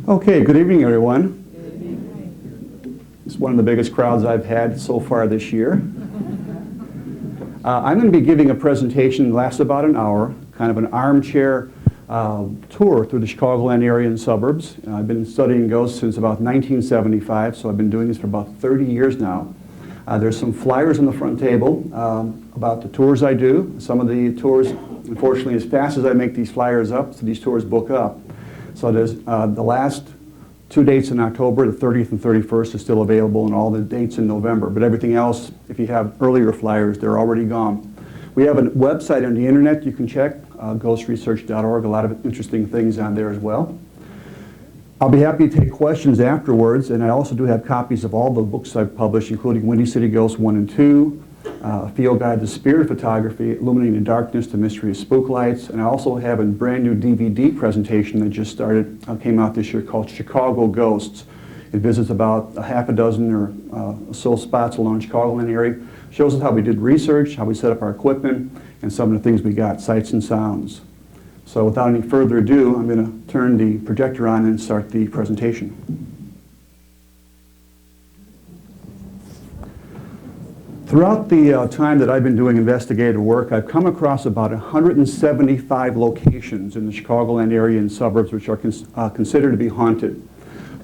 Okay, good evening, everyone. It's one of the biggest crowds I've had so far this year. I'm going to be giving a presentation that lasts about an hour, kind of an armchair tour through the Chicagoland area and suburbs. I've been studying ghosts since about 1975, so I've been doing this for about 30 years now. There's some flyers on the front table about the tours I do. Some of the tours, unfortunately, as fast as I make these flyers up, so these tours book up. So there's the last 2 dates in October, the 30th and 31st, is still available, and all the dates in November. But everything else, if you have earlier flyers, they're already gone. We have a website on the internet you can check, ghostresearch.org, a lot of interesting things on there as well. I'll be happy to take questions afterwards, and I also do have copies of all the books I've published, including Windy City Ghosts 1 and 2, a field guide to spirit photography, Illuminating the Darkness, the Mystery of Spook Lights, and I also have a brand new DVD presentation that just came out this year called Chicago Ghosts. It visits about a half a dozen or so spots along the Chicagoland area, shows us how we did research, how we set up our equipment, and some of the things we got, sights and sounds. So without any further ado, I'm going to turn the projector on and start the presentation. Throughout the time that I've been doing investigative work, I've come across about 175 locations in the Chicagoland area and suburbs which are considered to be haunted.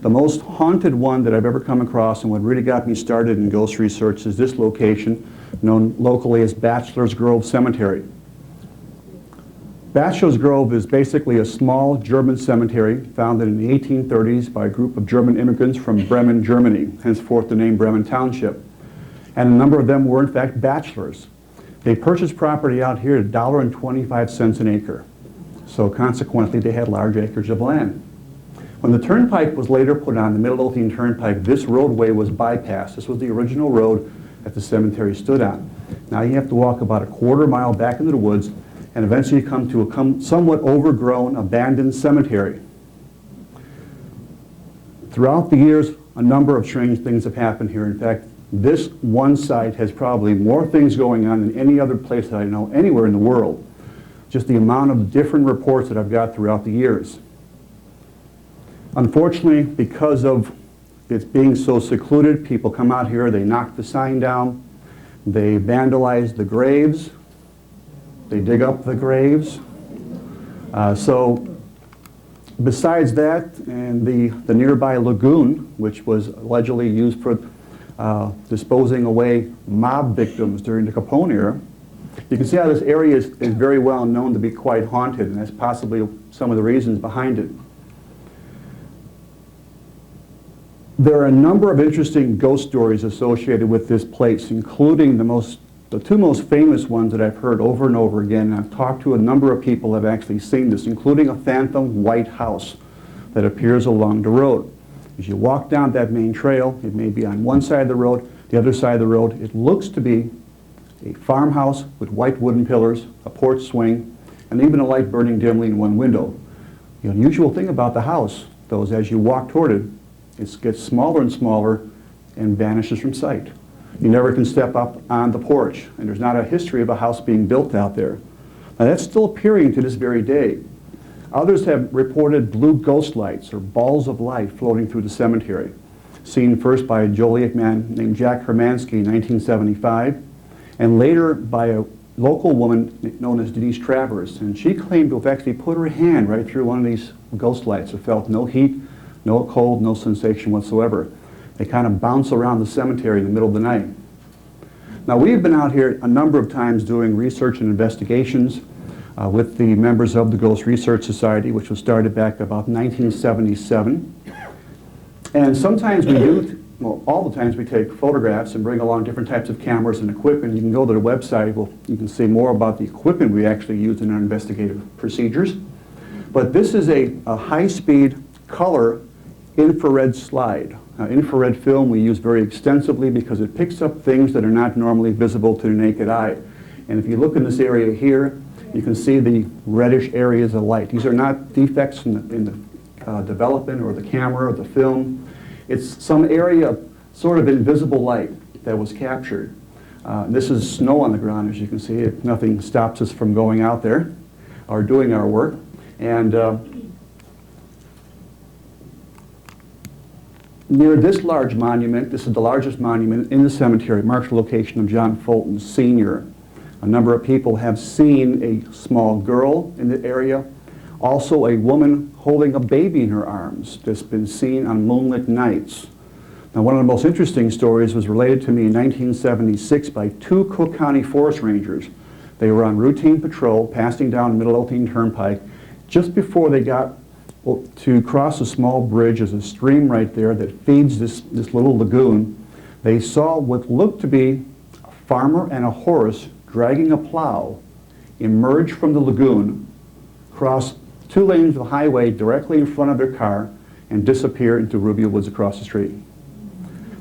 The most haunted one that I've ever come across, and what really got me started in ghost research, is this location, known locally as Bachelor's Grove Cemetery. Bachelor's Grove is basically a small German cemetery founded in the 1830s by a group of German immigrants from Bremen, Germany, henceforth the name Bremen Township. And a number of them were, in fact, bachelors. They purchased property out here at $1.25 an acre. So consequently, they had large acreage of land. When the turnpike was later put on, the Midlothian Turnpike, this roadway was bypassed. This was the original road that the cemetery stood on. Now you have to walk about a quarter mile back into the woods, and eventually you come to a somewhat overgrown, abandoned cemetery. Throughout the years, a number of strange things have happened here. In fact, this one site has probably more things going on than any other place that I know anywhere in the world. Just the amount of different reports that I've got throughout the years. Unfortunately, because of it being so secluded, people come out here, they knock the sign down, they vandalize the graves, they dig up the graves. So besides that, and the nearby lagoon, which was allegedly used for disposing away mob victims during the Capone era, you can see how this area is very well known to be quite haunted, and that's possibly some of the reasons behind it. There are a number of interesting ghost stories associated with this place, including the two most famous ones that I've heard over and over again, and I've talked to a number of people who have actually seen this, including a phantom white house that appears along the road. As you walk down that main trail, it may be on one side of the road, the other side of the road, it looks to be a farmhouse with white wooden pillars, a porch swing, and even a light burning dimly in one window. The unusual thing about the house, though, is as you walk toward it, it gets smaller and smaller and vanishes from sight. You never can step up on the porch, and there's not a history of a house being built out there. Now that's still appearing to this very day. Others have reported blue ghost lights or balls of light floating through the cemetery, seen first by a Joliet man named Jack Hermansky in 1975, and later by a local woman known as Denise Travers, and she claimed to have actually put her hand right through one of these ghost lights. It felt no heat, no cold, no sensation whatsoever. They kind of bounce around the cemetery in the middle of the night. Now we've been out here a number of times doing research and investigations with the members of the Ghost Research Society, which was started back about 1977. And sometimes we do, well, all the times we take photographs and bring along different types of cameras and equipment. You can go to the website, you can see more about the equipment we actually use in our investigative procedures. But this is a high-speed color infrared slide. Infrared film we use very extensively because it picks up things that are not normally visible to the naked eye. And if you look in this area here, you can see the reddish areas of light. These are not defects in the development or the camera or the film. It's some area of sort of invisible light that was captured. This is snow on the ground, as you can see. Nothing stops us from going out there or doing our work. And near this large monument, this is the largest monument in the cemetery, marks the location of John Fulton Sr. A number of people have seen a small girl in the area, also a woman holding a baby in her arms that's been seen on moonlit nights. Now, one of the most interesting stories was related to me in 1976 by two Cook County forest rangers. They were on routine patrol, passing down Midlothian Turnpike. Just before they got to cross a small bridge, there's a stream right there that feeds this little lagoon. They saw what looked to be a farmer and a horse dragging a plow emerge from the lagoon, cross 2 lanes of the highway directly in front of their car, and disappear into Rubio Woods across the street.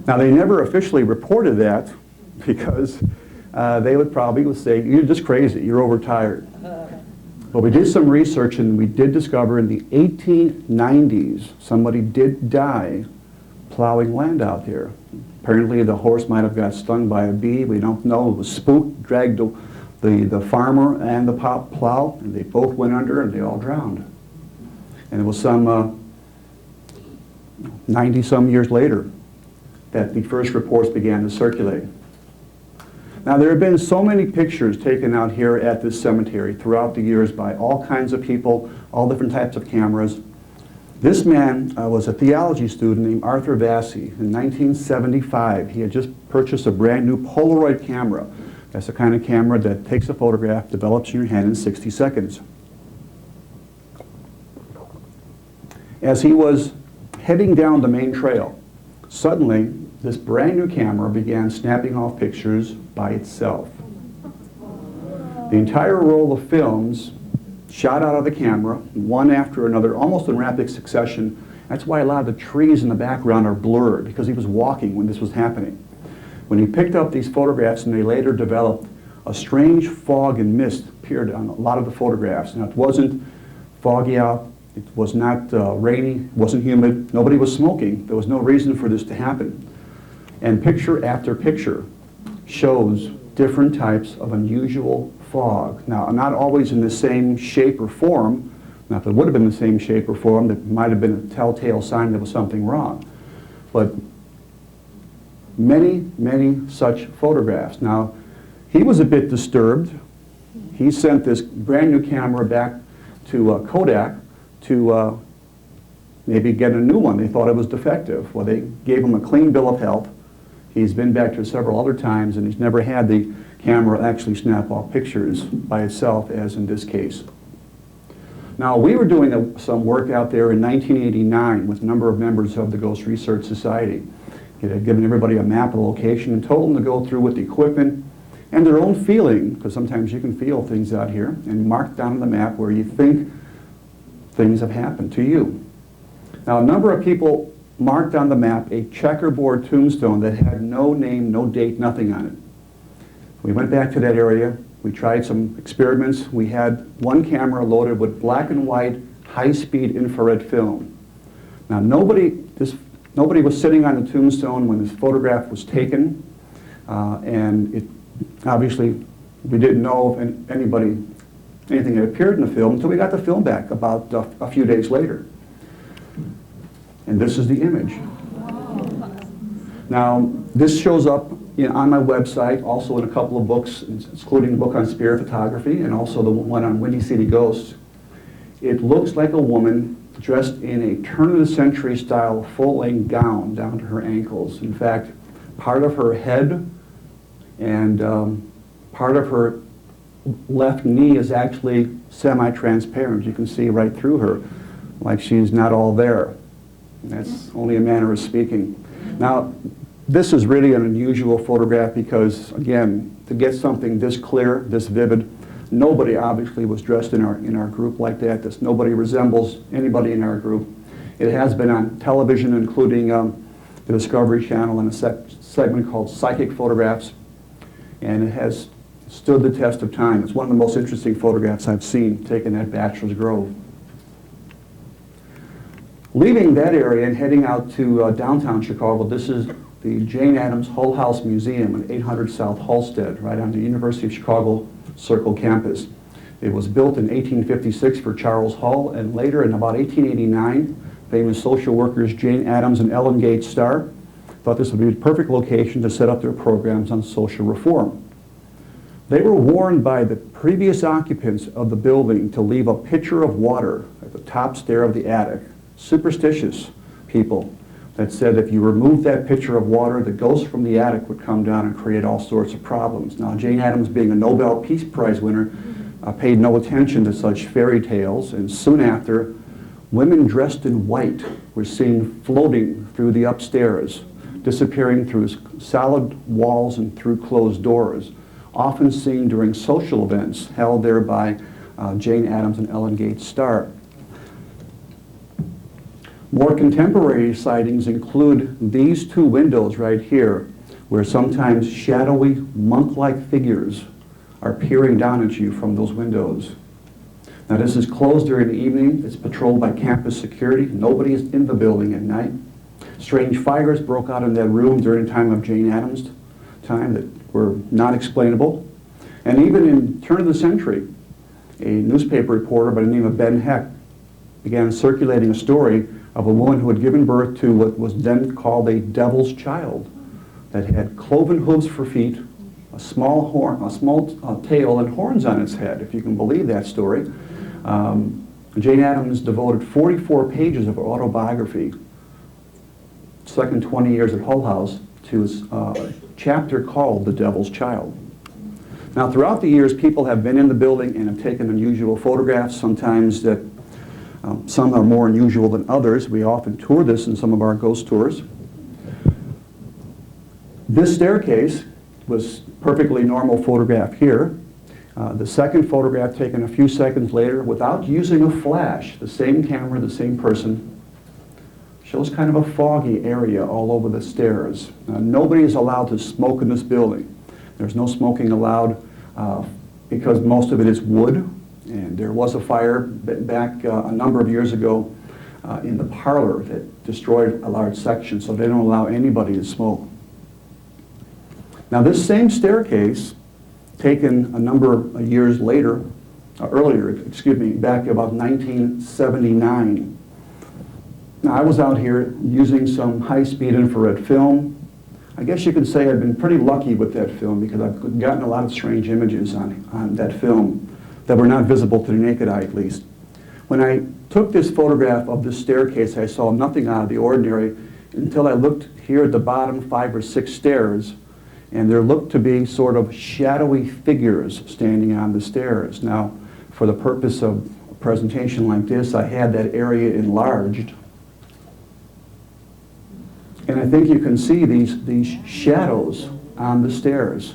Now, they never officially reported that because they would probably say, "You're just crazy, you're overtired." But we did some research and we did discover in the 1890s somebody did die plowing land out there. Apparently the horse might have got stung by a bee, we don't know. It was spooked, dragged the farmer and the plow, and they both went under and they all drowned. And it was some 90-some years later that the first reports began to circulate. Now, there have been so many pictures taken out here at this cemetery throughout the years by all kinds of people, all different types of cameras. This man was a theology student named Arthur Vassy. In 1975, he had just purchased a brand new Polaroid camera. That's the kind of camera that takes a photograph, develops in your hand in 60 seconds. As he was heading down the main trail, suddenly this brand new camera began snapping off pictures by itself. The entire roll of films shot out of the camera, one after another, almost in rapid succession. That's why a lot of the trees in the background are blurred, because he was walking when this was happening. When he picked up these photographs and they later developed, a strange fog and mist appeared on a lot of the photographs. Now, it wasn't foggy out, it was not rainy, it wasn't humid, nobody was smoking. There was no reason for this to happen. And picture after picture shows different types of unusual fog. Now, not always in the same shape or form. Now, if it would have been the same shape or form, that might have been a telltale sign there was something wrong. But many, many such photographs. Now, he was a bit disturbed. He sent this brand new camera back to Kodak to maybe get a new one. They thought it was defective. Well, they gave him a clean bill of health. He's been back to several other times, and he's never had the camera actually snap off pictures by itself, as in this case. Now, we were doing some work out there in 1989 with a number of members of the Ghost Research Society. It had given everybody a map of the location and told them to go through with the equipment and their own feeling, because sometimes you can feel things out here, and mark down on the map where you think things have happened to you. Now, a number of people marked on the map a checkerboard tombstone that had no name, no date, nothing on it. We went back to that area. We tried some experiments. We had one camera loaded with black and white, high-speed infrared film. Now, nobody was sitting on the tombstone when this photograph was taken, and it obviously we didn't know if anything had appeared in the film until we got the film back about a few days later. And this is the image. Now, this shows up on my website, also in a couple of books, including a book on spirit photography and also the one on Windy City Ghosts. It looks like a woman dressed in a turn-of-the-century style full-length gown down to her ankles. In fact, part of her head and part of her left knee is actually semi-transparent. You can see right through her, like she's not all there. That's only a manner of speaking. Now, this is really an unusual photograph because, again, to get something this clear, this vivid, nobody obviously was dressed in our group like that. Nobody resembles anybody in our group. It has been on television, including the Discovery Channel in a segment called Psychic Photographs, and it has stood the test of time. It's one of the most interesting photographs I've seen taken at Bachelor's Grove. Leaving that area and heading out to downtown Chicago, this is the Jane Addams Hull House Museum on 800 South Halsted, right on the University of Chicago Circle campus. It was built in 1856 for Charles Hull, and later in about 1889, famous social workers Jane Addams and Ellen Gates Starr thought this would be the perfect location to set up their programs on social reform. They were warned by the previous occupants of the building to leave a pitcher of water at the top stair of the attic. Superstitious people that said if you removed that pitcher of water, the ghost from the attic would come down and create all sorts of problems. Now, Jane Addams, being a Nobel Peace Prize winner, paid no attention to such fairy tales, and soon after, women dressed in white were seen floating through the upstairs, disappearing through solid walls and through closed doors, often seen during social events held there by Jane Addams and Ellen Gates Starr. More contemporary sightings include these two windows right here, where sometimes shadowy, monk-like figures are peering down at you from those windows. Now, this is closed during the evening. It's patrolled by campus security. Nobody is in the building at night. Strange fires broke out in that room during the time of Jane Addams' time that were not explainable. And even in turn of the century, a newspaper reporter by the name of Ben Heck began circulating a story of a woman who had given birth to what was then called a devil's child, that had cloven hooves for feet, a small tail, and horns on its head, if you can believe that story. Jane Addams devoted 44 pages of her autobiography, second 20 years at Hull House, to a chapter called The Devil's Child. Now, throughout the years, people have been in the building and have taken unusual photographs, sometimes that some are more unusual than others. We often tour this in some of our ghost tours. This staircase was perfectly normal photograph here. The second photograph taken a few seconds later without using a flash, the same camera, the same person, shows kind of a foggy area all over the stairs. Nobody is allowed to smoke in this building. There's no smoking allowed because most of it is wood. And there was a fire back a number of years ago in the parlor that destroyed a large section, so they don't allow anybody to smoke. Now, this same staircase, taken a number of years later, back about 1979. Now, I was out here using some high-speed infrared film. I guess you could say I've been pretty lucky with that film because I've gotten a lot of strange images on that film that were not visible to the naked eye, at least. When I took this photograph of this staircase, I saw nothing out of the ordinary until I looked here at the bottom 5 or 6 stairs, and there looked to be sort of shadowy figures standing on the stairs. Now, for the purpose of a presentation like this, I had that area enlarged. And I think you can see these shadows on the stairs.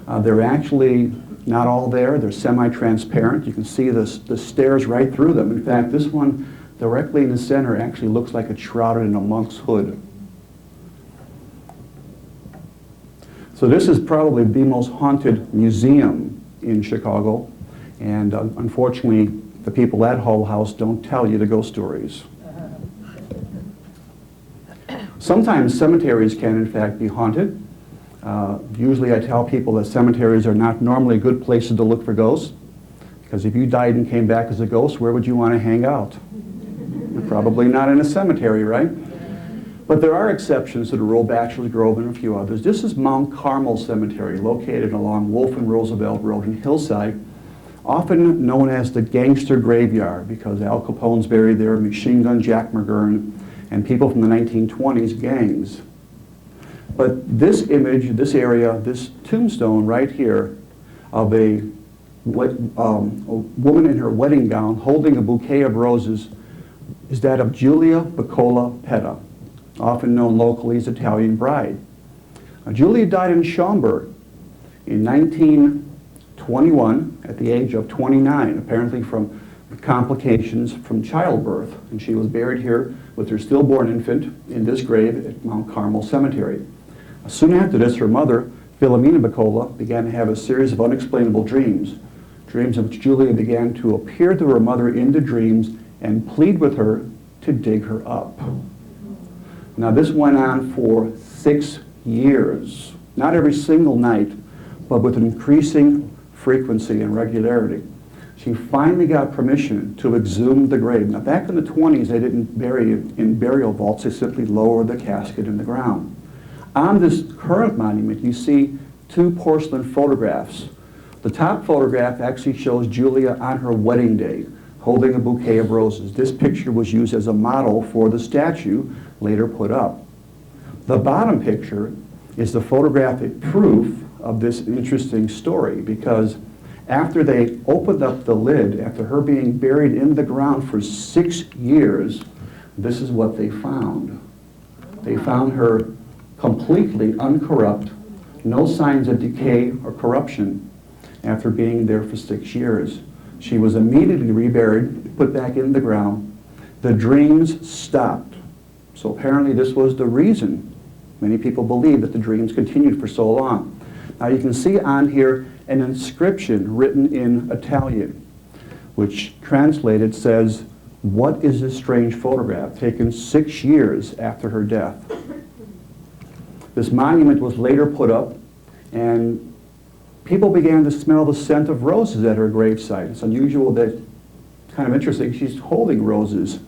They're actually not all there. They're semi-transparent. You can see the stairs right through them. In fact, this one directly in the center actually looks like it's shrouded in a monk's hood. So this is probably the most haunted museum in Chicago, and unfortunately, the people at Hull House don't tell you the ghost stories. Sometimes cemeteries can, in fact, be haunted. Usually I tell people that cemeteries are not normally good places to look for ghosts, because if you died and came back as a ghost, where would you want to hang out? Probably not in a cemetery, right? But there are exceptions to the rule, Bachelor's Grove and a few others. This is Mount Carmel Cemetery, located along Wolf and Roosevelt Road in Hillside, often known as the Gangster Graveyard, because Al Capone's buried there, Machine Gun Jack McGurn, and people from the 1920s gangs. But this image, this area, this tombstone right here of a woman in her wedding gown holding a bouquet of roses is that of Julia Piccola Petta, often known locally as Italian Bride. Julia died in Schaumburg in 1921 at the age of 29, apparently from complications from childbirth. And she was buried here with her stillborn infant in this grave at Mount Carmel Cemetery. Soon after this, her mother, Philomena Piccola, began to have a series of unexplainable dreams, dreams in which Julia began to appear to her mother in the dreams and plead with her to dig her up. Now, this went on for 6 years, not every single night, but with an increasing frequency and regularity. she finally got permission to exhume the grave. Now, back in the 20s, they didn't bury it in burial vaults. They simply lowered the casket in the ground. On this current monument, you see two porcelain photographs. The top photograph actually shows Julia on her wedding day, holding a bouquet of roses. This picture was used as a model for the statue later put up. The bottom picture is the photographic proof of this interesting story, because after they opened up the lid, after her being buried in the ground for 6 years, this is what they found. They found her completely uncorrupt, no signs of decay or corruption after being there for 6 years. She was immediately reburied, put back in the ground. The dreams stopped. So apparently this was the reason many people believe that the dreams continued for so long. Now you can see on here an inscription written in Italian, which translated says, "What is this strange photograph?" taken 6 years after her death. This monument was later put up, and people began to smell the scent of roses at her gravesite. It's unusual, that kind of interesting, she's holding roses.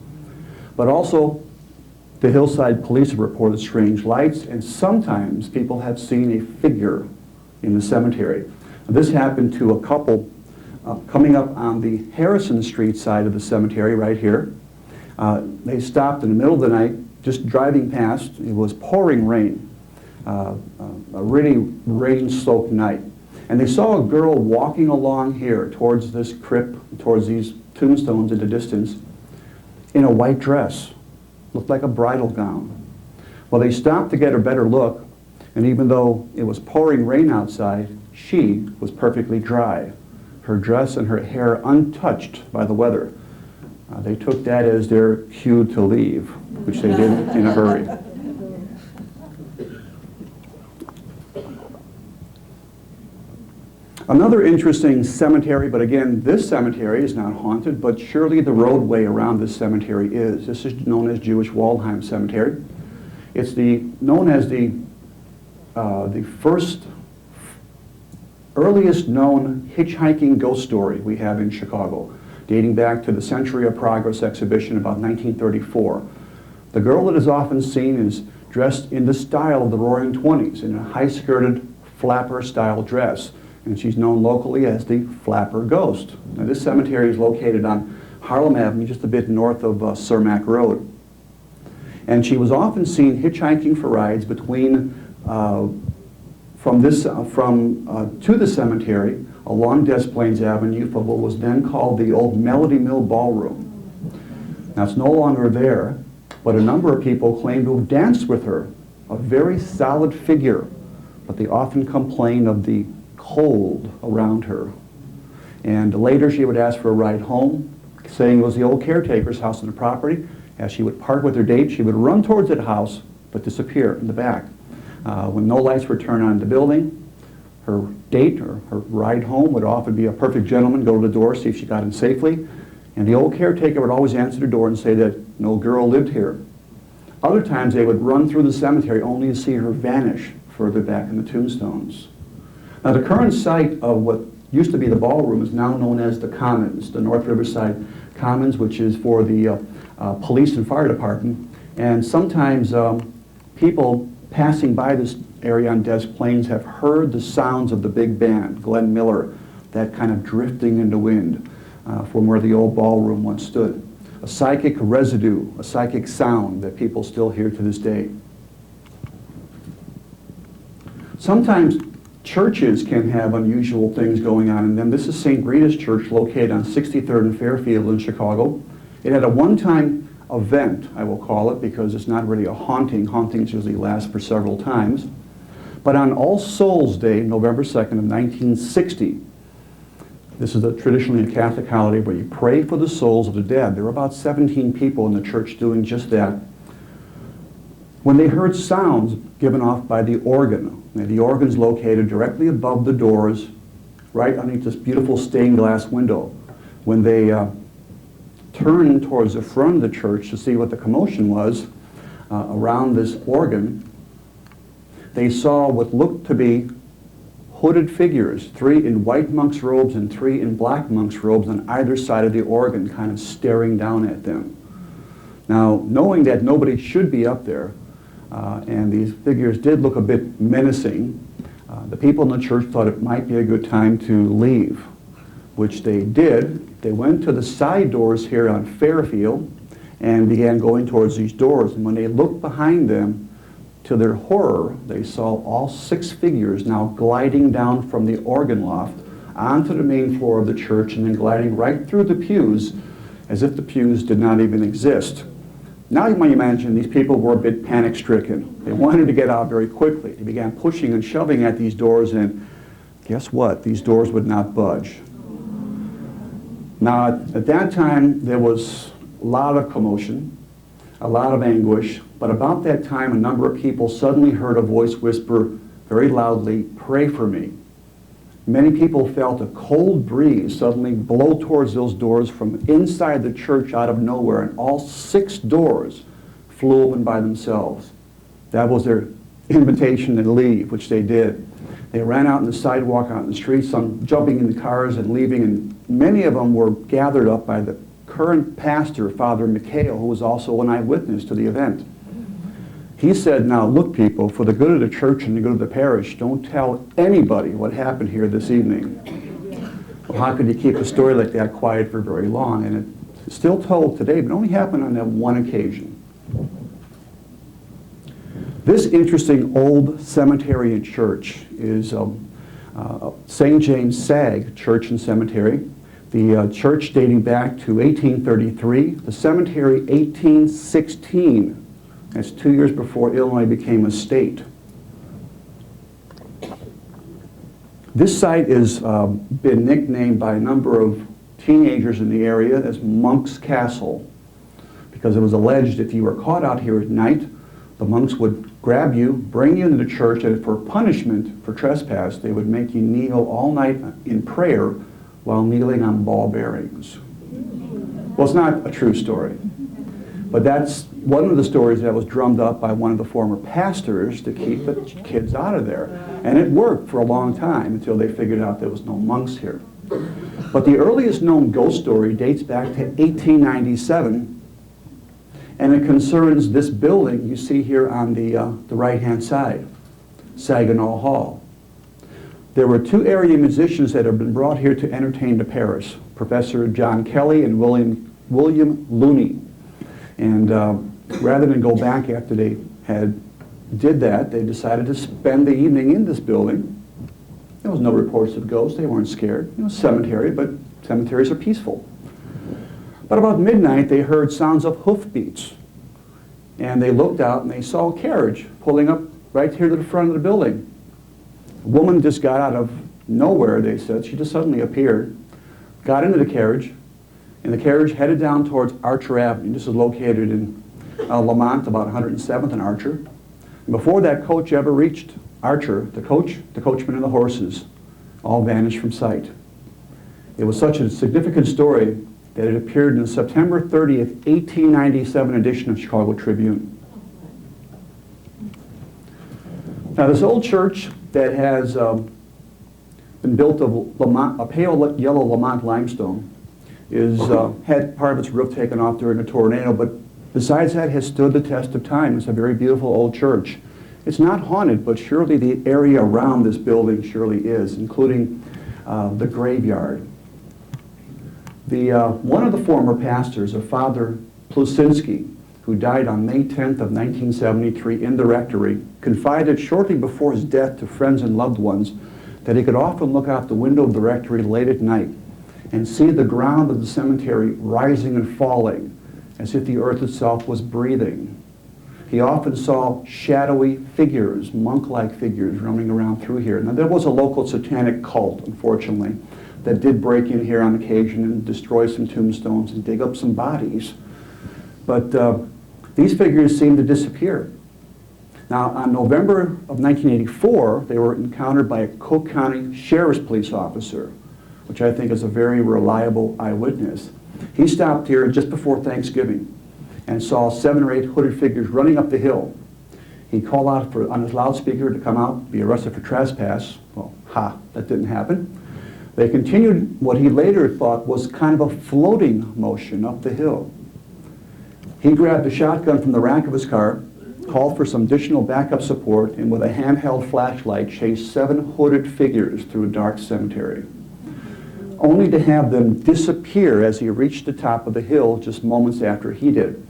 But also, the hillside police have reported strange lights, and sometimes people have seen a figure in the cemetery. This happened to a couple coming up on the Harrison Street side of the cemetery right here. They stopped in the middle of the night, just driving past. It was pouring rain, a really rain-soaked night. And they saw a girl walking along here towards this crypt, towards these tombstones in the distance, in a white dress. Looked like a bridal gown. Well, they stopped to get a better look, and even though it was pouring rain outside, she was perfectly dry. Her dress and her hair untouched by the weather. They took that as their cue to leave, which they did in a hurry. Another interesting cemetery, but again, this cemetery is not haunted, but surely the roadway around this cemetery is. This is known as Jewish Waldheim Cemetery. It's known as the first, earliest known hitchhiking ghost story we have in Chicago, dating back to the Century of Progress exhibition about 1934. The girl that is often seen is dressed in the style of the Roaring Twenties, in a high-skirted flapper-style dress. And she's known locally as the Flapper Ghost. Now, this cemetery is located on Harlem Avenue, just a bit north of Cermak Road. And she was often seen hitchhiking for rides between, to the cemetery along Des Plaines Avenue for what was then called the old Melody Mill Ballroom. Now, it's no longer there, but a number of people claim to have danced with her, a very solid figure, but they often complain of the cold around her. And later she would ask for a ride home, saying it was the old caretaker's house on the property. As she would park with her date, she would run towards that house, but disappear in the back. When no lights were turned on in the building, her date or her ride home would often be a perfect gentleman, go to the door, see if she got in safely. And the old caretaker would always answer the door and say that no girl lived here. Other times they would run through the cemetery only to see her vanish further back in the tombstones. Now, the current site of what used to be the ballroom is now known as the Commons, the North Riverside Commons, which is for the police and fire department. And sometimes people passing by this area on Des Plaines have heard the sounds of the big band, Glenn Miller, that kind of drifting in the wind from where the old ballroom once stood. A psychic residue, a psychic sound that people still hear to this day. Sometimes churches can have unusual things going on in them. This is St. Rita's Church, located on 63rd and Fairfield in Chicago. It had a one-time event, I will call it, because it's not really a haunting. Hauntings usually last for several times. But on All Souls Day, November 2nd of 1960, this is traditionally a Catholic holiday where you pray for the souls of the dead. There were about 17 people in the church doing just that. When they heard sounds given off by the organ, the organ's located directly above the doors, right underneath this beautiful stained glass window. When they turned towards the front of the church to see what the commotion was around this organ, they saw what looked to be hooded figures, 3 in white monks' robes and 3 in black monks' robes on either side of the organ, kind of staring down at them. Now, knowing that nobody should be up there, and these figures did look a bit menacing, the people in the church thought it might be a good time to leave, which they did. They went to the side doors here on Fairfield and began going towards these doors. And when they looked behind them, to their horror, they saw all 6 figures now gliding down from the organ loft onto the main floor of the church and then gliding right through the pews as if the pews did not even exist. Now you might imagine these people were a bit panic-stricken. They wanted to get out very quickly. They began pushing and shoving at these doors, and guess what? These doors would not budge. Now, at that time, there was a lot of commotion, a lot of anguish, but about that time, a number of people suddenly heard a voice whisper very loudly, "Pray for me." Many people felt a cold breeze suddenly blow towards those doors from inside the church out of nowhere, and all 6 doors flew open by themselves. That was their invitation to leave, which they did. They ran out on the sidewalk, out in the street, some jumping in the cars and leaving, and many of them were gathered up by the current pastor, Father McHale, who was also an eyewitness to the event. He said, "Now look, people, for the good of the church and the good of the parish, don't tell anybody what happened here this evening." Well, how could you keep a story like that quiet for very long? And it's still told today, but only happened on that one occasion. This interesting old cemetery and church is St. James Sag Church and Cemetery. The church dating back to 1833, the cemetery 1816. That's 2 years before Illinois became a state. This site has been nicknamed by a number of teenagers in the area as Monk's Castle, because it was alleged if you were caught out here at night, the monks would grab you, bring you into the church, and for punishment for trespass, they would make you kneel all night in prayer while kneeling on ball bearings. Well, it's not a true story, but that's one of the stories that was drummed up by one of the former pastors to keep the kids out of there. And it worked for a long time until they figured out there was no monks here. But the earliest known ghost story dates back to 1897, and it concerns this building you see here on the right-hand side, Saginaw Hall. There were 2 area musicians that have been brought here to entertain the parish, Professor John Kelly and William Looney. And rather than go back after they did that, they decided to spend the evening in this building. There was no reports of ghosts. They weren't scared. It was a cemetery, but cemeteries are peaceful. But about midnight, they heard sounds of hoofbeats. And they looked out and they saw a carriage pulling up right here to the front of the building. A woman just got out of nowhere, they said. She just suddenly appeared, got into the carriage, and the carriage headed down towards Archer Avenue. This is located in Lamont, about 107th and Archer. And before that coach ever reached Archer, the coachman, and the horses all vanished from sight. It was such a significant story that it appeared in the September 30th, 1897 edition of Chicago Tribune. Now, this old church that has been built of Lamont, a pale yellow Lamont limestone, had part of its roof taken off during a tornado, but besides that has stood the test of time. It's a very beautiful old church. It's not haunted, but surely the area around this building surely is, including the graveyard. One of the former pastors, a Father Plusinski, who died on May 10th of 1973 in the rectory, confided shortly before his death to friends and loved ones that he could often look out the window of the rectory late at night and see the ground of the cemetery rising and falling as if the earth itself was breathing. He often saw shadowy figures, monk-like figures, roaming around through here. Now, there was a local satanic cult, unfortunately, that did break in here on occasion and destroy some tombstones and dig up some bodies. But these figures seemed to disappear. Now, on November of 1984, they were encountered by a Cook County Sheriff's Police officer, which I think is a very reliable eyewitness. He stopped here just before Thanksgiving and saw 7 or 8 hooded figures running up the hill. He called out on his loudspeaker to come out, be arrested for trespass. Well, Ha, that didn't happen. They continued what he later thought was kind of a floating motion up the hill. He grabbed a shotgun from the rack of his car, called for some additional backup support, and with a handheld flashlight chased 7 hooded figures through a dark cemetery, only to have them disappear as he reached the top of the hill just moments after he did.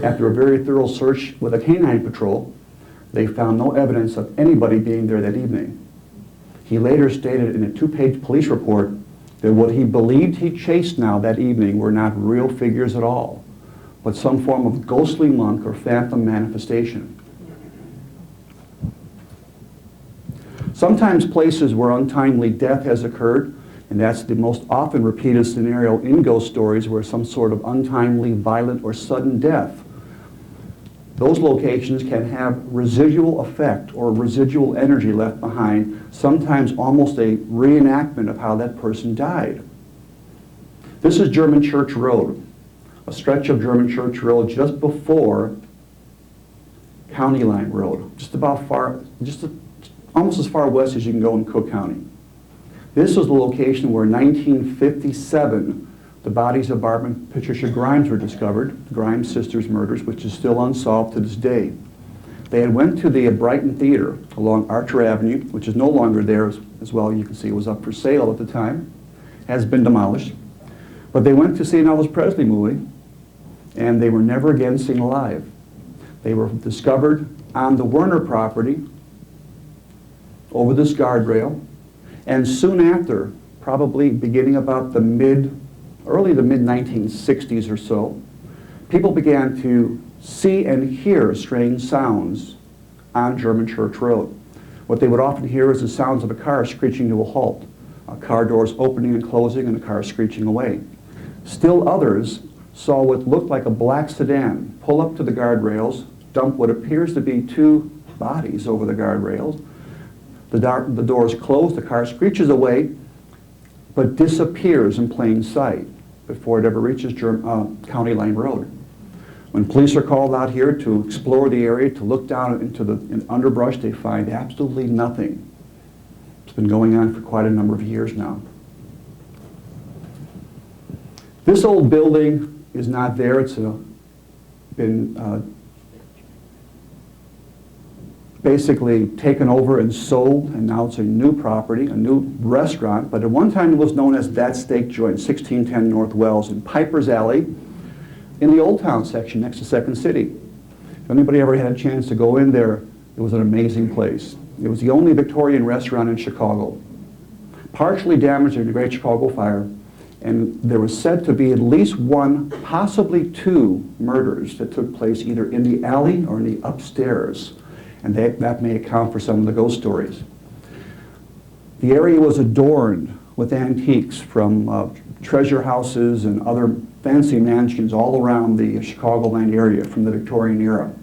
After a very thorough search with a canine patrol, they found no evidence of anybody being there that evening. He later stated in a 2-page police report that what he believed he chased now that evening were not real figures at all, but some form of ghostly monk or phantom manifestation. Sometimes places where untimely death has occurred, and that's the most often repeated scenario in ghost stories, where some sort of untimely, violent, or sudden death. Those locations can have residual effect or residual energy left behind, sometimes almost a reenactment of how that person died. This is German Church Road, a stretch of German Church Road just before County Line Road, almost as far west as you can go in Cook County. This was the location where in 1957 the bodies of Barbara and Patricia Grimes were discovered, the Grimes sisters' murders, which is still unsolved to this day. They had went to the Brighton Theater along Archer Avenue, which is no longer there as well. You can see it was up for sale at the time, has been demolished. But they went to see an Elvis Presley movie, and they were never again seen alive. They were discovered on the Werner property over this guardrail, and soon after, probably beginning about early to mid-1960s or so, people began to see and hear strange sounds on German Church Road. What they would often hear is the sounds of a car screeching to a halt, car doors opening and closing, and a car screeching away. Still others saw what looked like a black sedan pull up to the guardrails, dump what appears to be 2 bodies over the guardrails. The doors close, the car screeches away, but disappears in plain sight before it ever reaches County Line Road. When police are called out here to explore the area, to look down into the underbrush, they find absolutely nothing. It's been going on for quite a number of years now. This old building is not there. It's been basically taken over and sold, and now it's a new property, a new restaurant, but at one time it was known as That Steak Joint, 1610 North Wells in Piper's Alley in the Old Town section next to Second City. If anybody ever had a chance to go in there, it was an amazing place. It was the only Victorian restaurant in Chicago. Partially damaged in the Great Chicago Fire, and there was said to be at least 1, possibly 2 murders that took place either in the alley or in the upstairs. And that may account for some of the ghost stories. The area was adorned with antiques from treasure houses and other fancy mansions all around the Chicagoland area from the Victorian era,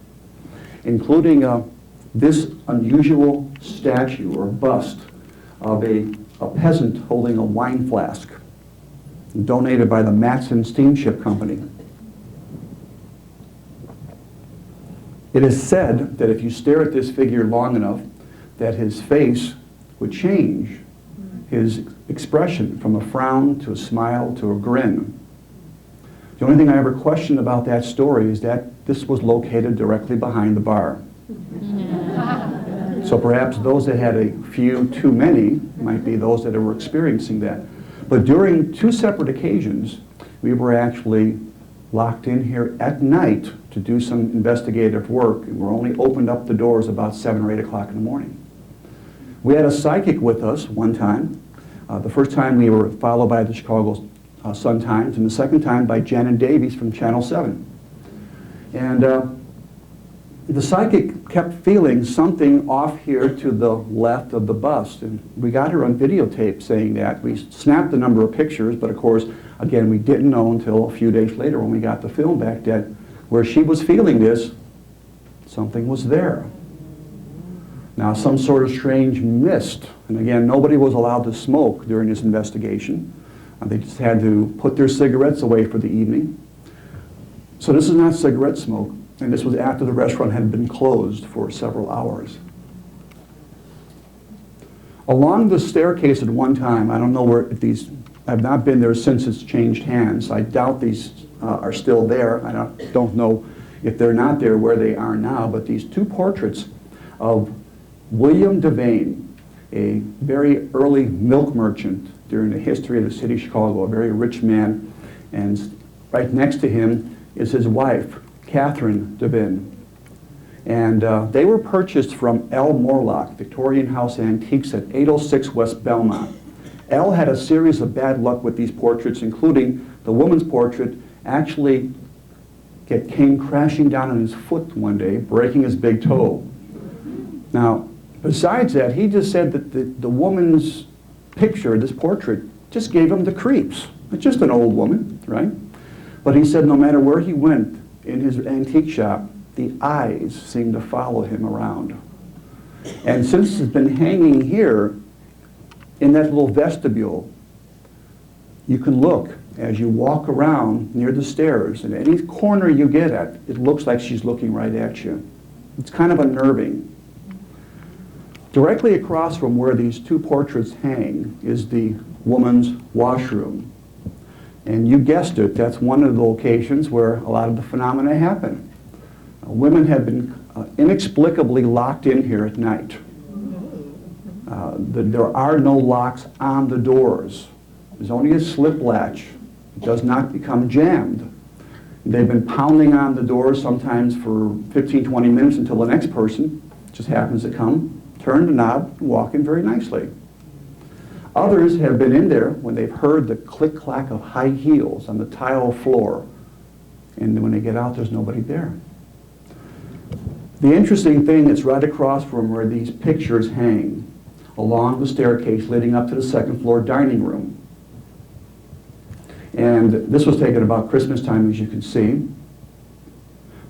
including this unusual statue or bust of a peasant holding a wine flask, donated by the Matson Steamship Company. It is said that if you stare at this figure long enough, that his face would change, his expression from a frown to a smile to a grin. The only thing I ever questioned about that story is that this was located directly behind the bar. So perhaps those that had a few too many might be those that were experiencing that. But during 2 separate occasions, we were actually locked in here at night to do some investigative work, and we're only opened up the doors about 7 or 8 o'clock in the morning. We had a psychic with us one time. The first time we were followed by the Chicago Sun-Times, and the second time by Janet Davies from Channel 7. And the psychic kept feeling something off here to the left of the bust, and we got her on videotape saying that. We snapped a number of pictures, but of course, again, we didn't know until a few days later when we got the film back that where she was feeling this, something was there. Now, some sort of strange mist, and again, nobody was allowed to smoke during this investigation. They just had to put their cigarettes away for the evening. So this is not cigarette smoke, and this was after the restaurant had been closed for several hours. Along the staircase at one time, I don't know where these, I've not been there since it's changed hands. I doubt these are still there. I don't know if they're not there where they are now, but these two portraits of William Devane, a very early milk merchant during the history of the city of Chicago, a very rich man, and right next to him is his wife, Catherine Devane. And they were purchased from L. Morlock, Victorian House Antiques at 806 West Belmont. L had a series of bad luck with these portraits, including the woman's portrait actually came crashing down on his foot one day, breaking his big toe. Now, besides that, he just said that the woman's picture, this portrait, just gave him the creeps. It's just an old woman, right? But he said no matter where he went in his antique shop, the eyes seemed to follow him around. And since it's been hanging here in that little vestibule, you can look as you walk around near the stairs, and any corner you get at, it looks like she's looking right at you. It's kind of unnerving. Directly across from where these two portraits hang is the woman's washroom. And you guessed it, that's one of the locations where a lot of the phenomena happen. Women have been inexplicably locked in here at night. There are no locks on the doors. There's only a slip latch. It does not become jammed. They've been pounding on the doors sometimes for 15, 20 minutes until the next person just happens to come, turn the knob, and walk in very nicely. Others have been in there when they've heard the click-clack of high heels on the tile floor, and when they get out, there's nobody there. The interesting thing is right across from where these pictures hang, along the staircase leading up to the second floor dining room. And this was taken about Christmas time, as you can see.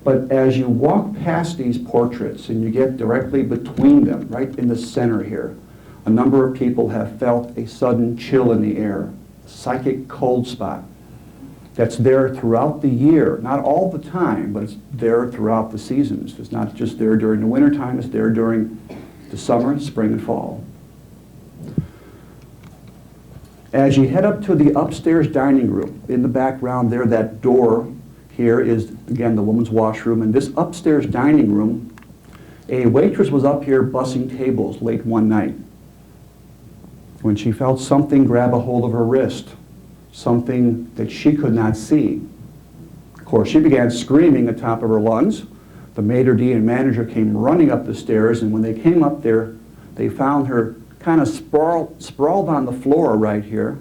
But as you walk past these portraits and you get directly between them, right in the center here, a number of people have felt a sudden chill in the air, a psychic cold spot that's there throughout the year. Not all the time, but it's there throughout the seasons. It's not just there during the winter time, it's there during the summer, spring, and fall. As you head up to the upstairs dining room, in the background there, that door here is, again, the woman's washroom. And this upstairs dining room, a waitress was up here bussing tables late one night when she felt something grab a hold of her wrist, something that she could not see. Of course, she began screaming at the top of her lungs. The maitre d' and manager came running up the stairs, and when they came up there, they found her kind of sprawled on the floor right here.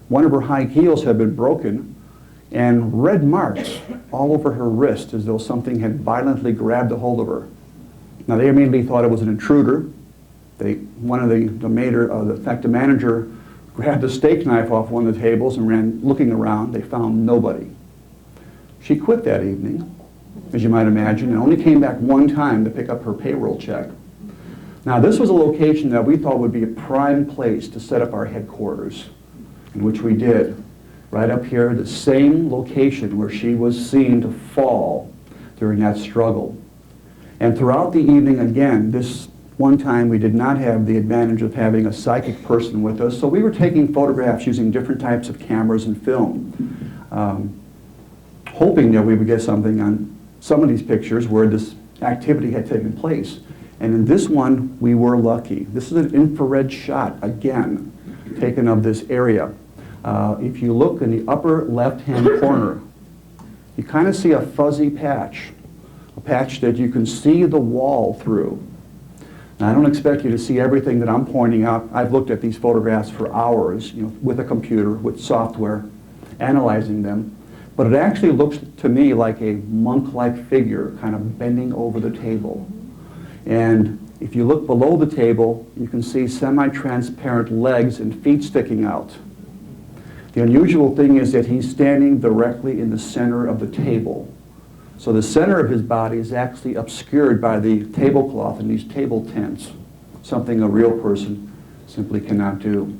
One of her high heels had been broken, and red marks all over her wrist as though something had violently grabbed a hold of her. Now, they immediately thought it was an intruder. One of the manager grabbed a steak knife off one of the tables and ran looking around. They found nobody. She quit that evening, as you might imagine, and only came back one time to pick up her payroll check. Now, this was a location that we thought would be a prime place to set up our headquarters, in which we did. Right up here, the same location where she was seen to fall during that struggle. And throughout the evening, again, this one time we did not have the advantage of having a psychic person with us, so we were taking photographs using different types of cameras and film, hoping that we would get something on some of these pictures where this activity had taken place. And in this one, we were lucky. This is an infrared shot, again, taken of this area. If you look in the upper left-hand corner, you kind of see a fuzzy patch, a patch that you can see the wall through. Now, I don't expect you to see everything that I'm pointing out. I've looked at these photographs for hours, with a computer, with software, analyzing them. But it actually looks to me like a monk-like figure kind of bending over the table. And if you look below the table, you can see semi-transparent legs and feet sticking out. The unusual thing is that he's standing directly in the center of the table. So the center of his body is actually obscured by the tablecloth and these table tents, something a real person simply cannot do.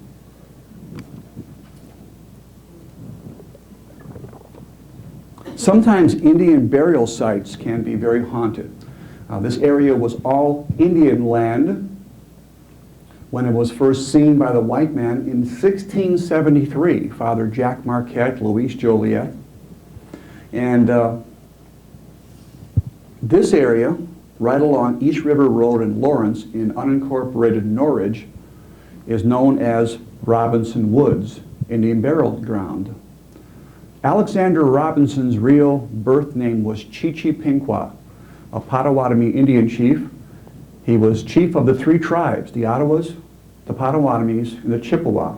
Sometimes Indian burial sites can be very haunted. This area was all Indian land when it was first seen by the white man in 1673, Father Jack Marquette, Louise Joliet. And this area, right along East River Road in Lawrence in unincorporated Norridge, is known as Robinson Woods, Indian Burial Ground. Alexander Robinson's real birth name was Chichipinkwa, a Potawatomi Indian chief. He was chief of the three tribes, the Ottawas, the Potawatomis, and the Chippewa.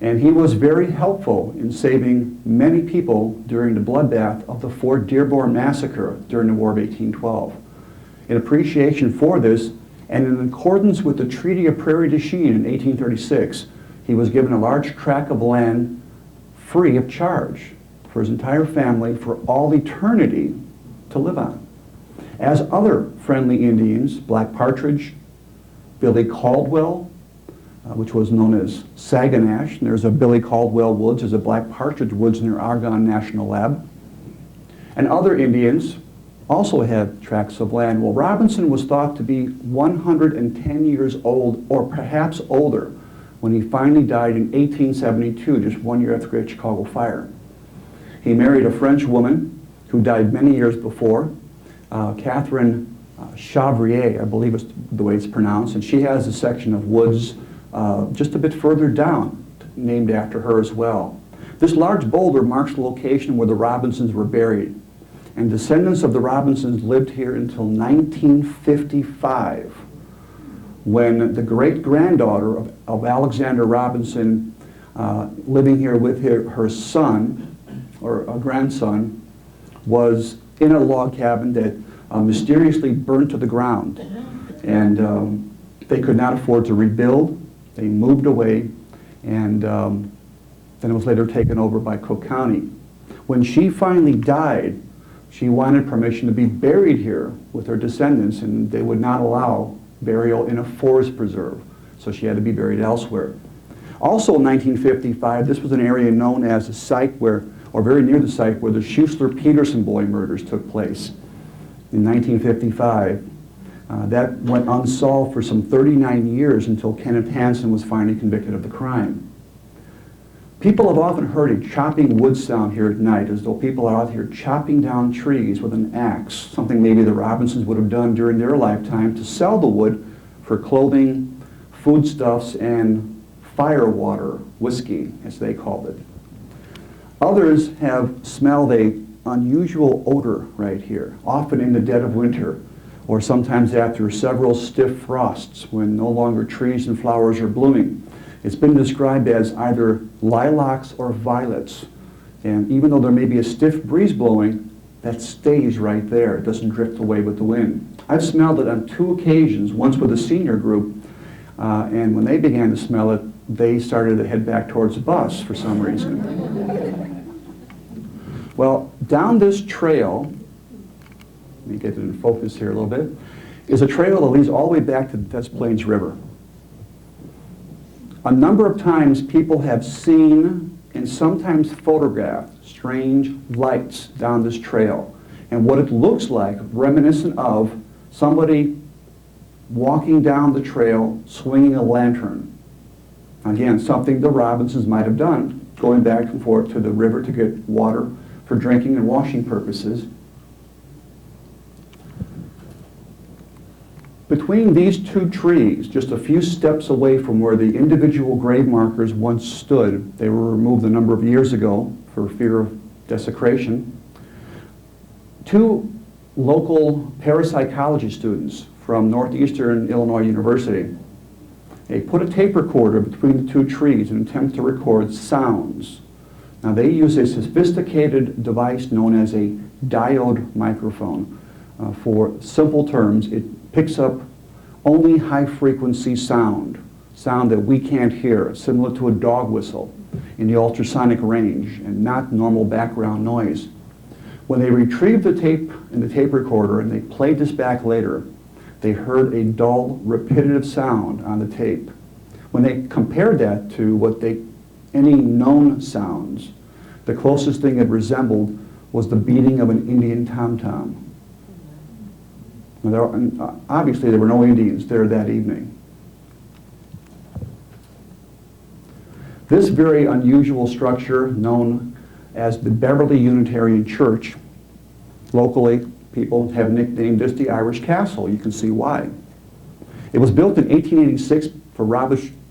And he was very helpful in saving many people during the bloodbath of the Fort Dearborn Massacre during the War of 1812. In appreciation for this, and in accordance with the Treaty of Prairie du Chien in 1836, he was given a large tract of land free of charge for his entire family for all eternity to live on. As other friendly Indians, Black Partridge, Billy Caldwell, which was known as Saginash, and there's a Billy Caldwell Woods, there's a Black Partridge Woods near Argonne National Lab, and other Indians also had tracts of land. Well, Robinson was thought to be 110 years old, or perhaps older, when he finally died in 1872, just 1 year after the Great Chicago Fire. He married a French woman who died many years before, Catherine Chavrier, I believe is the way it's pronounced, and she has a section of woods just a bit further down, named after her as well. This large boulder marks the location where the Robinsons were buried, and descendants of the Robinsons lived here until 1955, when the great-granddaughter of Alexander Robinson, living here with her son, or a grandson, was in a log cabin that mysteriously burned to the ground. And they could not afford to rebuild. They moved away, and then it was later taken over by Cook County. When she finally died, she wanted permission to be buried here with her descendants, and they would not allow burial in a forest preserve, so she had to be buried elsewhere. Also in 1955, this was an area known as the site where, or very near the site where the Schuessler-Peterson boy murders took place in 1955. That went unsolved for some 39 years until Kenneth Hansen was finally convicted of the crime. People have often heard a chopping wood sound here at night, as though people are out here chopping down trees with an axe, something maybe the Robinsons would have done during their lifetime to sell the wood for clothing, foodstuffs, and firewater, whiskey, as they called it. Others have smelled an unusual odor right here, often in the dead of winter, or sometimes after several stiff frosts when no longer trees and flowers are blooming. It's been described as either lilacs or violets. And even though there may be a stiff breeze blowing, that stays right there. It doesn't drift away with the wind. I've smelled it on 2 occasions, once with a senior group, and when they began to smell it, they started to head back towards the bus for some reason. Well, down this trail, let me get it in focus here a little bit, is a trail that leads all the way back to the Des Plaines River. A number of times people have seen and sometimes photographed strange lights down this trail, and what it looks like, reminiscent of somebody walking down the trail swinging a lantern. Again, something the Robinsons might have done, going back and forth to the river to get water for drinking and washing purposes. Between these 2 trees, just a few steps away from where the individual grave markers once stood, they were removed a number of years ago for fear of desecration, 2 local parapsychology students from Northeastern Illinois University, they put a tape recorder between the 2 trees in an attempt to record sounds. Now they use a sophisticated device known as a diode microphone. For simple terms, it picks up only high-frequency sound that we can't hear, similar to a dog whistle in the ultrasonic range, and not normal background noise. When they retrieved the tape in the tape recorder and they played this back later, they heard a dull, repetitive sound on the tape. When they compared that to any known sounds, the closest thing it resembled was the beating of an Indian tom-tom. Obviously, there were no Indians there that evening. This very unusual structure, known as the Beverly Unitarian Church, locally people have nicknamed this the Irish Castle. You can see why. It was built in 1886 for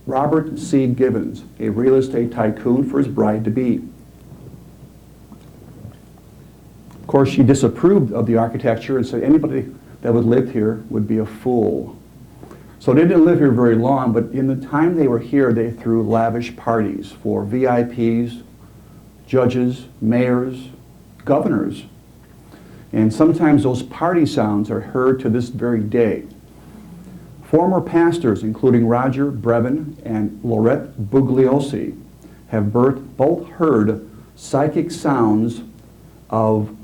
Robert C. Gibbons, a real estate tycoon, for his bride-to-be. Of course, she disapproved of the architecture and said anybody that would live here would be a fool. So they didn't live here very long, but in the time they were here, they threw lavish parties for VIPs, judges, mayors, governors. And sometimes those party sounds are heard to this very day. Former pastors, including Roger Brevin and Lorette Bugliosi, have both heard psychic sounds of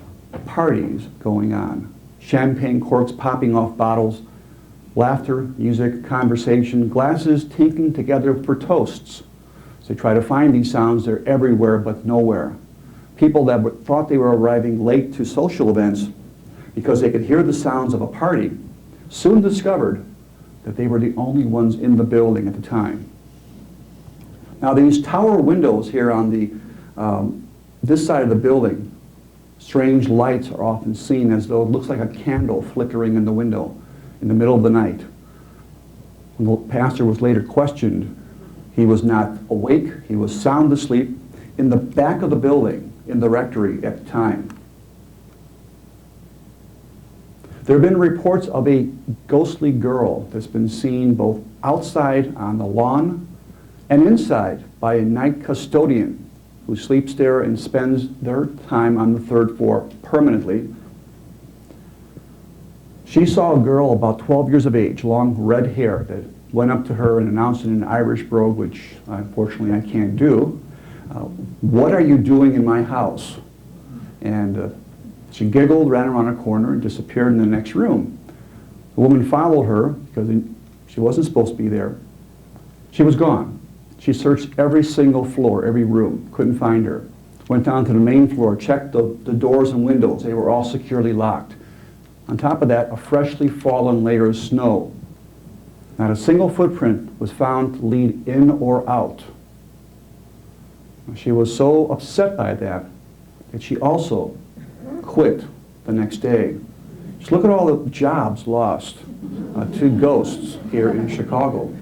parties going on. Champagne corks popping off bottles, laughter, music, conversation, glasses tinkling together for toasts. So they try to find these sounds. They're everywhere but nowhere. People that thought they were arriving late to social events because they could hear the sounds of a party soon discovered that they were the only ones in the building at the time. Now these tower windows here on this side of the building, strange lights are often seen as though it looks like a candle flickering in the window in the middle of the night. When the pastor was later questioned, he was not awake, he was sound asleep in the back of the building in the rectory at the time. There have been reports of a ghostly girl that's been seen both outside on the lawn and inside by a night custodian who sleeps there and spends their time on the third floor permanently. She saw a girl about 12 years of age, long red hair, that went up to her and announced in an Irish brogue, which unfortunately I can't do, "What are you doing in my house?" And she giggled, ran around a corner, and disappeared in the next room. The woman followed her because she wasn't supposed to be there. She was gone. She searched every single floor, every room, couldn't find her. Went down to the main floor, checked the doors and windows. They were all securely locked. On top of that, a freshly fallen layer of snow. Not a single footprint was found to lead in or out. She was so upset by that she also quit the next day. Just look at all the jobs lost to ghosts here in Chicago.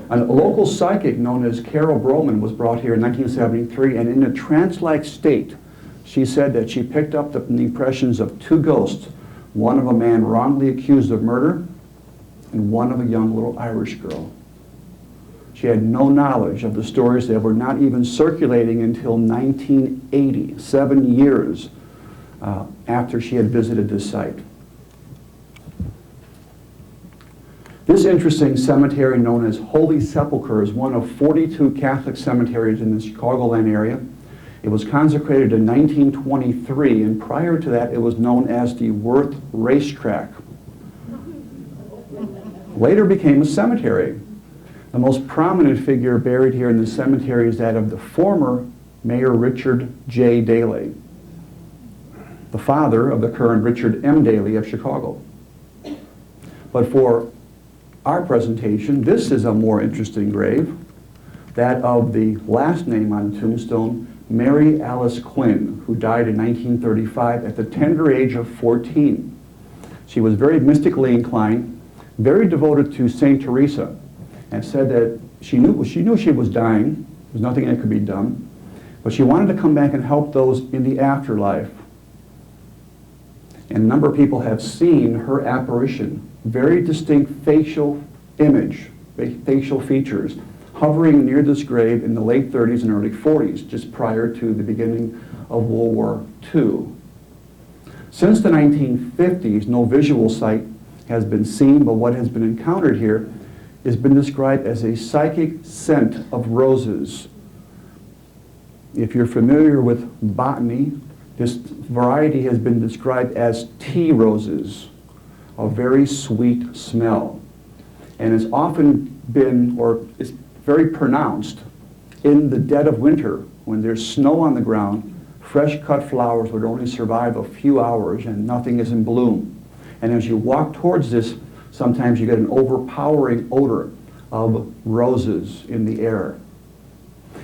A local psychic known as Carol Broman was brought here in 1973, and in a trance-like state, she said that she picked up the impressions of two ghosts, one of a man wrongly accused of murder, and one of a young little Irish girl. She had no knowledge of the stories that were not even circulating until 1980, 7 years after she had visited this site. This interesting cemetery, known as Holy Sepulchre, is one of 42 Catholic cemeteries in the Chicagoland area. It was consecrated in 1923, and prior to that it was known as the Worth Racetrack. Later became a cemetery. The most prominent figure buried here in the cemetery is that of the former Mayor Richard J. Daley, the father of the current Richard M. Daley of Chicago. But for our presentation, this is a more interesting grave, that of the last name on the tombstone, Mary Alice Quinn, who died in 1935 at the tender age of 14. She was very mystically inclined, very devoted to St. Teresa, and said that she knew she was dying. There's nothing that could be done, but she wanted to come back and help those in the afterlife. And a number of people have seen her apparition, very distinct facial image, facial features, hovering near this grave in the late 30s and early 40s, just prior to the beginning of World War II. Since the 1950s, no visual sight has been seen, but what has been encountered here has been described as a psychic scent of roses. If you're familiar with botany, this variety has been described as tea roses, a very sweet smell. And it's often been, or it's very pronounced, in the dead of winter when there's snow on the ground. Fresh cut flowers would only survive a few hours and nothing is in bloom. And as you walk towards this, sometimes you get an overpowering odor of roses in the air.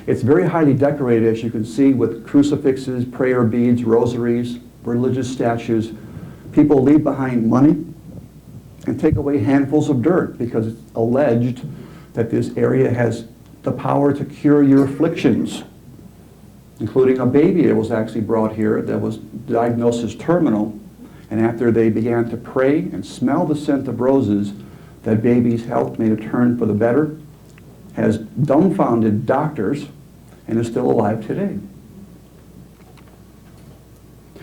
It's very highly decorated, as you can see, with crucifixes, prayer beads, rosaries, religious statues. People leave behind money and take away handfuls of dirt because it's alleged that this area has the power to cure your afflictions, including a baby that was actually brought here that was diagnosed as terminal, and after they began to pray and smell the scent of roses, that baby's health made a turn for the better, has dumbfounded doctors, and is still alive today.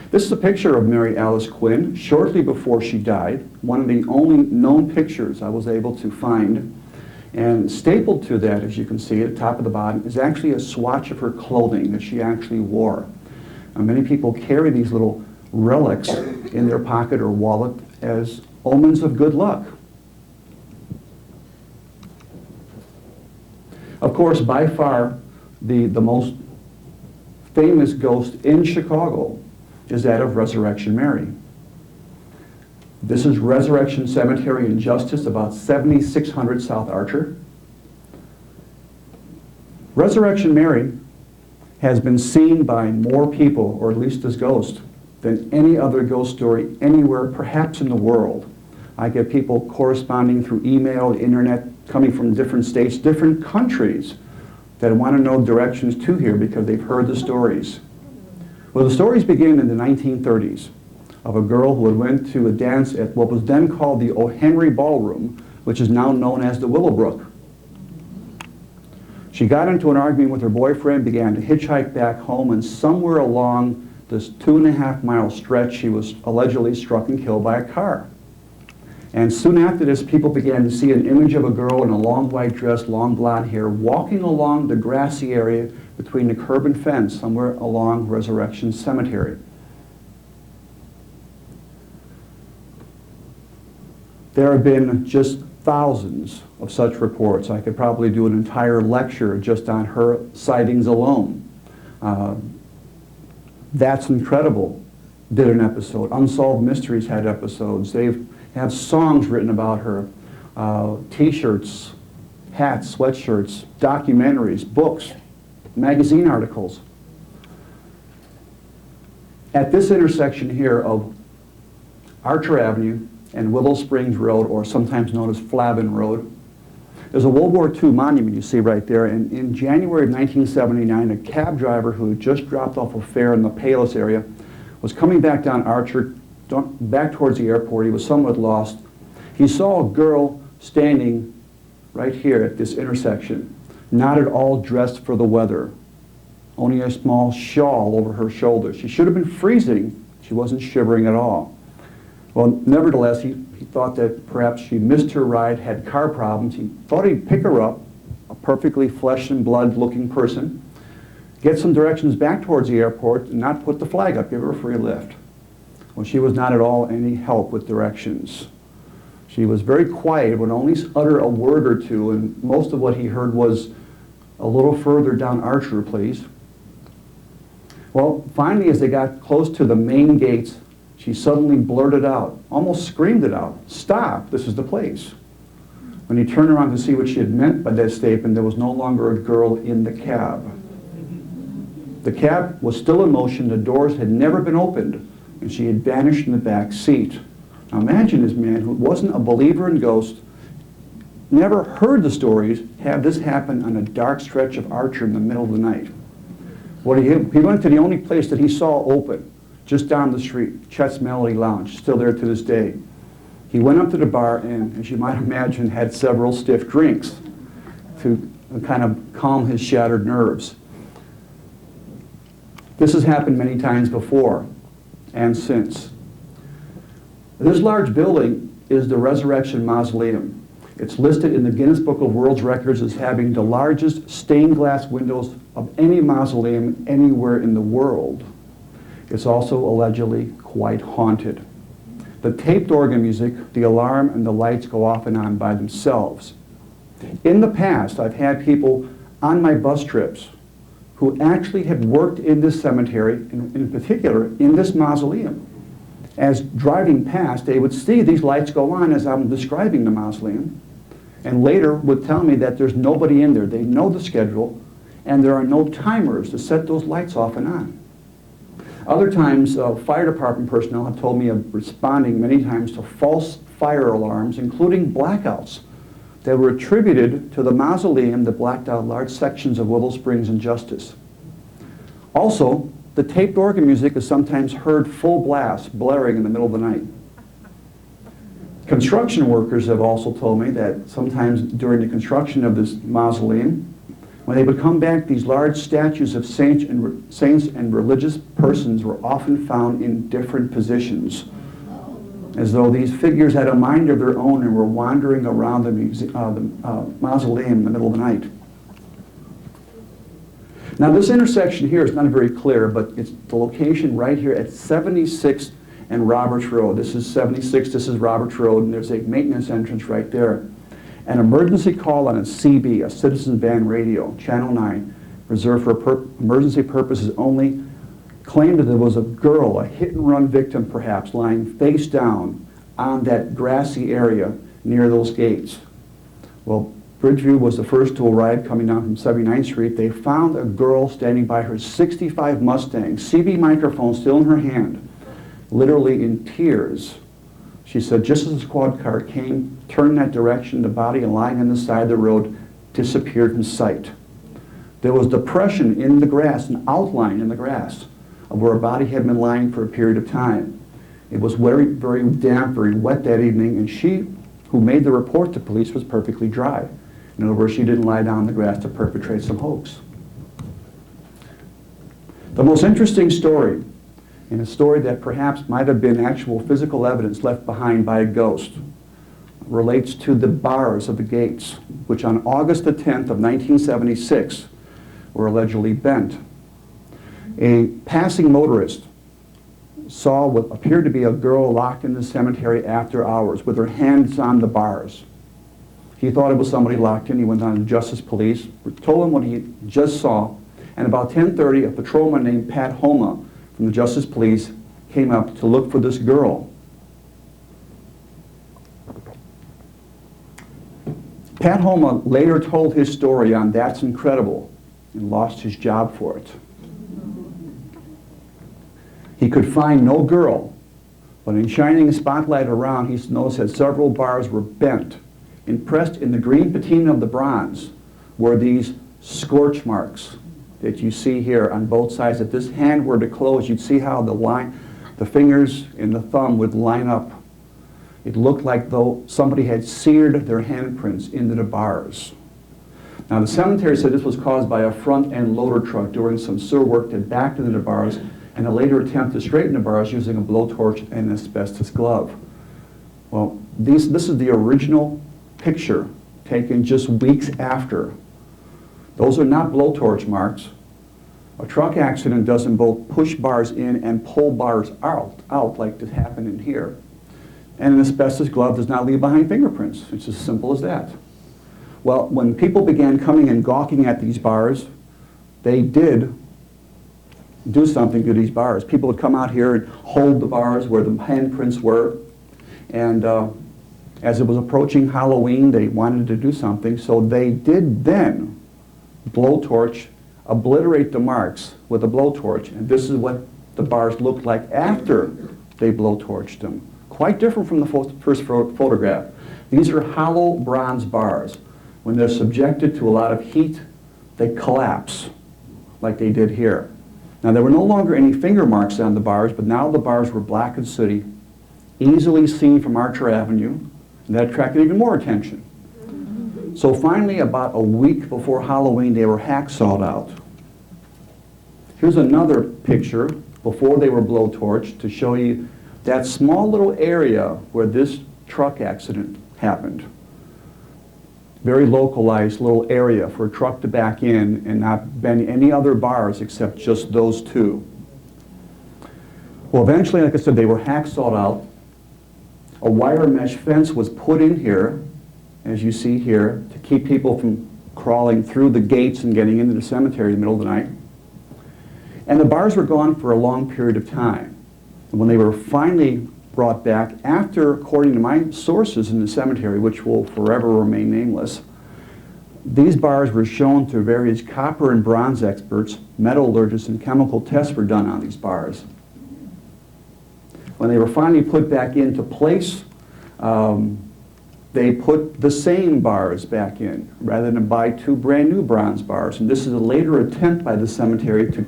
This is a picture of Mary Alice Quinn shortly before she died, one of the only known pictures I was able to find. And stapled to that, as you can see at the top of the bottom, is actually a swatch of her clothing that she actually wore. Now, many people carry these little relics in their pocket or wallet as omens of good luck. Of course, by far, the most famous ghost in Chicago is that of Resurrection Mary. This is Resurrection Cemetery in Justice, about 7600 South Archer. Resurrection Mary has been seen by more people, or at least this ghost, than any other ghost story anywhere, perhaps in the world. I get people corresponding through email, internet, coming from different states, different countries, that want to know directions to here because they've heard the stories. Well, the stories begin in the 1930s of a girl who had went to a dance at what was then called the O. Henry Ballroom, which is now known as the Willowbrook. She got into an argument with her boyfriend, began to hitchhike back home, and somewhere along this 2.5-mile stretch, she was allegedly struck and killed by a car. And soon after this, people began to see an image of a girl in a long white dress, long blonde hair, walking along the grassy area between the curb and fence somewhere along Resurrection Cemetery. There have been just thousands of such reports. I could probably do an entire lecture just on her sightings alone. That's Incredible did an episode. Unsolved Mysteries had episodes. They have songs written about her, t-shirts, hats, sweatshirts, documentaries, books, magazine articles. At this intersection here of Archer Avenue and Willow Springs Road, or sometimes known as Flavin Road, there's a World War II monument you see right there, and in January of 1979, a cab driver who had just dropped off a fare in the Palos area was coming back down Archer, back towards the airport. He was somewhat lost. He saw a girl standing right here at this intersection, not at all dressed for the weather, only a small shawl over her shoulders. She should have been freezing. She wasn't shivering at all. Well, nevertheless, he thought that perhaps she missed her ride, had car problems. He thought he'd pick her up, a perfectly flesh and blood looking person, get some directions back towards the airport, and not put the flag up, give her a free lift. Well, she was not at all any help with directions. She was very quiet, would only utter a word or two, and most of what he heard was, "A little further down Archer, please." Well, finally, as they got close to the main gates, she suddenly blurted out, almost screamed it out, "Stop, this is the place." When he turned around to see what she had meant by that statement, there was no longer a girl in the cab. The cab was still in motion, the doors had never been opened, and she had vanished in the back seat. Now imagine this man who wasn't a believer in ghosts, never heard the stories, have this happen on a dark stretch of Archer in the middle of the night. Well, he went to the only place that he saw open, just down the street, Chet's Melody Lounge, still there to this day. He went up to the bar and, as you might imagine, had several stiff drinks to kind of calm his shattered nerves. This has happened many times before and since. This large building is the Resurrection Mausoleum. It's listed in the Guinness Book of World Records as having the largest stained glass windows of any mausoleum anywhere in the world. It's also allegedly quite haunted. The taped organ music, the alarm, and the lights go off and on by themselves. In the past, I've had people on my bus trips who actually had worked in this cemetery, in particular in this mausoleum. As driving past, they would see these lights go on as I'm describing the mausoleum, and later would tell me that there's nobody in there. They know the schedule, and there are no timers to set those lights off and on. Other times, fire department personnel have told me of responding many times to false fire alarms, including blackouts, that were attributed to the mausoleum that blacked out large sections of Willow Springs and Justice. Also, the taped organ music is sometimes heard full blast, blaring in the middle of the night. Construction workers have also told me that sometimes during the construction of this mausoleum, when they would come back, these large statues of saints and religious persons were often found in different positions, as though these figures had a mind of their own and were wandering around the mausoleum in the middle of the night. Now this intersection here is not very clear, but it's the location right here at 76th and Roberts Road. This is 76, this is Roberts Road, and there's a maintenance entrance right there. An emergency call on a CB, a Citizen Band Radio, Channel 9, reserved for emergency purposes only, claimed that there was a girl, a hit-and-run victim perhaps, lying face down on that grassy area near those gates. Well, Bridgeview was the first to arrive coming down from 79th Street. They found a girl standing by her 65 Mustang, CB microphone still in her hand, literally in tears. She said just as the squad car came, turned that direction, the body lying on the side of the road disappeared from sight. There was depression in the grass, an outline in the grass of where a body had been lying for a period of time. It was very, very damp, very wet that evening, and she, who made the report to police, was perfectly dry. In other words, she didn't lie down in the grass to perpetrate some hoax. The most interesting story, and a story that perhaps might have been actual physical evidence left behind by a ghost, relates to the bars of the gates, which on August the 10th of 1976 were allegedly bent. A passing motorist saw what appeared to be a girl locked in the cemetery after hours with her hands on the bars. He thought it was somebody locked in. He went on to Justice Police, told him what he just saw, and about 10:30 a patrolman named Pat Homa from the Justice Police came up to look for this girl. Pat Homa later told his story on That's Incredible and lost his job for it. He could find no girl, but in shining a spotlight around, he noticed that several bars were bent. Impressed in the green patina of the bronze were these scorch marks that you see here on both sides. If this hand were to close, you'd see how the fingers and the thumb would line up. It looked like though somebody had seared their handprints into the bars. Now the cemetery said this was caused by a front-end loader truck doing some sewer work that backed into the bars, and a later attempt to straighten the bars using a blowtorch and an asbestos glove. Well, this is the original picture taken just weeks after. Those are not blowtorch marks. A truck accident doesn't both push bars in and pull bars out like this happened in here. And an asbestos glove does not leave behind fingerprints. It's as simple as that. Well, when people began coming and gawking at these bars, they did do something to these bars. People would come out here and hold the bars where the handprints were, and as it was approaching Halloween, they wanted to do something, so they did then blowtorch, obliterate the marks with a blowtorch, and this is what the bars looked like after they blowtorched them. Quite different from the first photograph. These are hollow bronze bars. When they're subjected to a lot of heat, they collapse, like they did here. Now, there were no longer any finger marks on the bars, but now the bars were black and sooty, easily seen from Archer Avenue, and that attracted even more attention. So finally, about a week before Halloween, they were hacksawed out. Here's another picture before they were blowtorched to show you that small little area where this truck accident happened. Very localized little area for a truck to back in and not bend any other bars except just those two. Well, eventually, like I said, they were hacksawed out. A wire mesh fence was put in here, as you see here, to keep people from crawling through the gates and getting into the cemetery in the middle of the night. And the bars were gone for a long period of time. And when they were finally brought back after, according to my sources in the cemetery, which will forever remain nameless. These bars were shown to various copper and bronze experts. Metallurgists and chemical tests were done on these bars. When they were finally put back into place, they put the same bars back in rather than buy two brand new bronze bars. And this is a later attempt by the cemetery to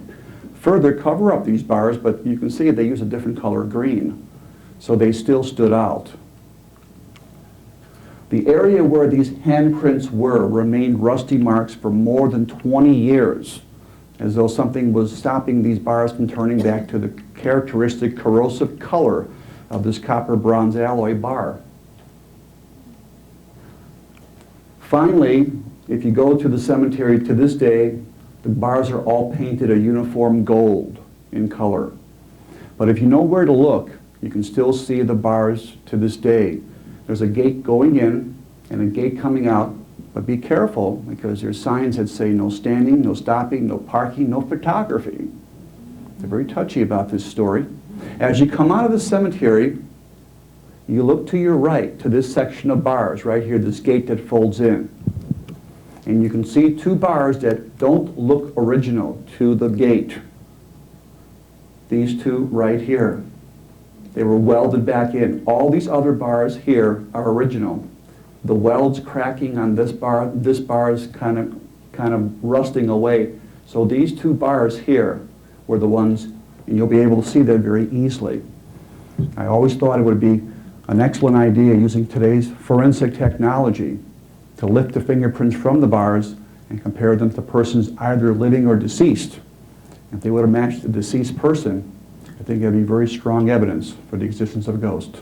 further cover up these bars, but you can see they use a different color green. So they still stood out. The area where these handprints were remained rusty marks for more than 20 years, as though something was stopping these bars from turning back to the characteristic corrosive color of this copper-bronze alloy bar. Finally, if you go to the cemetery to this day, the bars are all painted a uniform gold in color. But if you know where to look, you can still see the bars to this day. There's a gate going in and a gate coming out, but be careful because there's signs that say no standing, no stopping, no parking, no photography. They're very touchy about this story. As you come out of the cemetery, you look to your right to this section of bars right here, this gate that folds in. And you can see two bars that don't look original to the gate. These two right here. They were welded back in. All these other bars here are original. The weld's cracking on this bar is kind of rusting away. So these two bars here were the ones, and you'll be able to see them very easily. I always thought it would be an excellent idea using today's forensic technology to lift the fingerprints from the bars and compare them to persons either living or deceased. If they would have matched the deceased person, I think it would be very strong evidence for the existence of a ghost.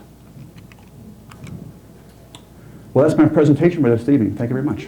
Well, that's my presentation for this evening. Thank you very much.